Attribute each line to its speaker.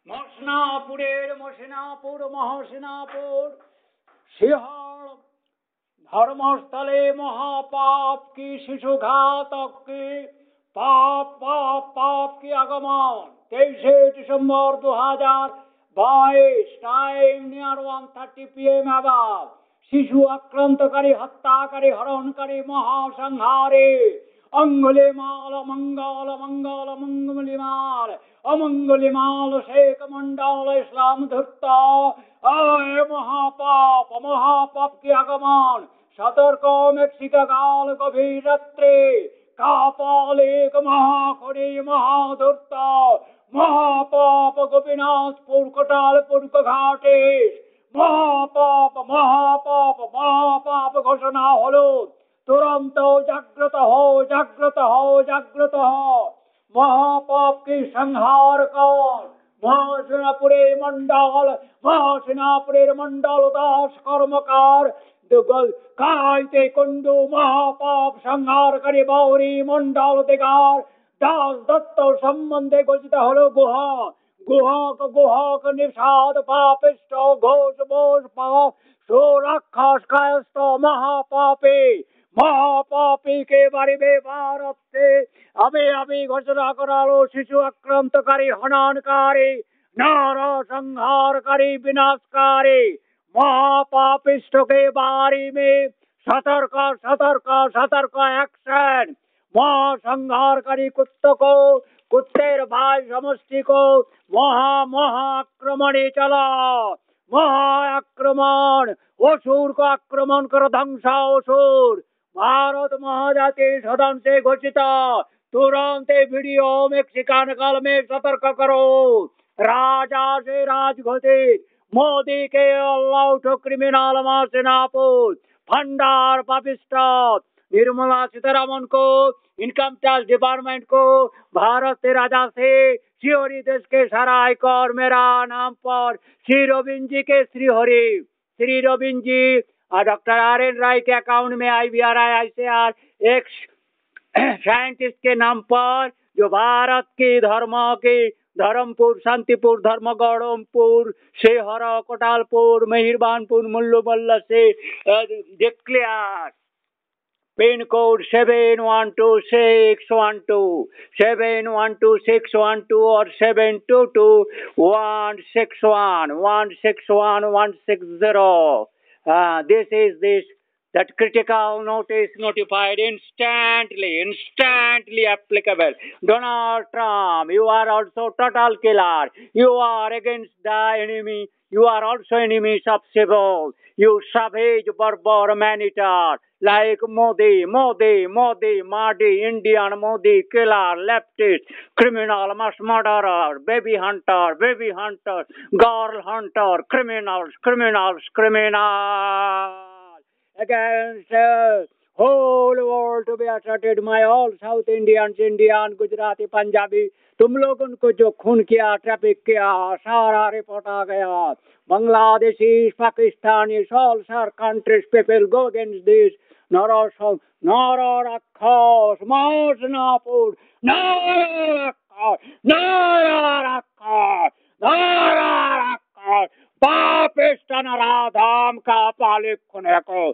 Speaker 1: মসনাপুরের মসিনাপুর মহাসিনাপুর শিহর ধর্মস্থলে মহাপাপ की शिशुघातक की पाप पाप पाप की আগমন 23 ডিসেম্বর 2022 টাইম নিয়ার 1:30 PM আবার শিশু আক্রান্তকারী হত্যাকারী হরণকারী মহাসংহারে অঙ্গুলি মাল মঙ্গল মঙ্গল মঙ্গলি মাল অমঙ্গলি মাল শেখ মন্ডল ইসলাম ধূর্ত আয় মহাপাপ মহাপাপ কি আগমন সতর্ক মেক্সিকা কাল গভীর রাত্রে কাপাল এক মহাখড়ি মহাধূর্ত মহাপাপ গোপীনাথপুর কোটালপুর ঘাটে মহাপাপ মহাপাপ মহাপাপ ঘোষণা হলো तुरंत जागृत हो जागृत हो जागृत हो महापाप की संहार कौन महासेनापुरे मंडल दास कर्मकार कायते कुंडू महापाप संहार करी बाउरी मंडल दिगार दास दत्त संबंधे घोषित हलो गुहा गुहाक निषाद पापिष्ट घोष बोष पाप सुरक्षास कायस्थ महापापी महापापी के बारे में भारत से अभी अभी घोषणा करालो शिशु आक्रांतकारी हननकारी नर संहारकारी विनाशकारी महापापिष्ट के बारे में सतर्क सतर्क सतर्क एक्शन महासंहारकारी कुत्तों को कुत्तेर भाई समष्टि को आक्रमणे चला आक्रमण असुर को आक्रमण कर ध्वंसा असुर भारत महाजाति सदन से घोषित तुरंत वीडियो मेक्सिकन काल में सतर्क करो राजा से राज घोषित मोदी के अलाउट क्रिमिनल महासेनापुर भंडार पापिस्ट निर्मला सीतारमन को इनकम टैक्स डिपार्टमेंट को भारत से राजा से श्रीहरि देश के सारा आयकर मेरा नाम पर श्री रविंद्र जी के श्री रविंद्र जी और डॉक्टर RN राय के अकाउंट में IVRI ICR एक साइंटिस्ट के नाम पर जो भारत की धर्मपुर शांतिपुर धर्मगढ़मपुर शेहर कोटालपुर मेहरबानपुर मुल्लूमल्ला से डिक्लेयर पिन कोड 712612 और 722161161160. This is that critical notice notified instantly applicable. Donald Trump, you are also total killer. You are against the enemy. You are also enemies of civil. You savage barbar man-eater like Modi, Indian Modi, killer, leftist, criminal, mass murderer, baby hunter, girl hunter, criminals. Against whole world to be asserted my all South Indians, Indian, Gujarati, Punjabi, तुम लोगों को जो खून किया traffic किया सारा report आ गया Bangladeshi Pakistani all countries people go against this Nararakkhas Masnapur Nararakkhas पापिष्ट नराधाम का पालिक खुने को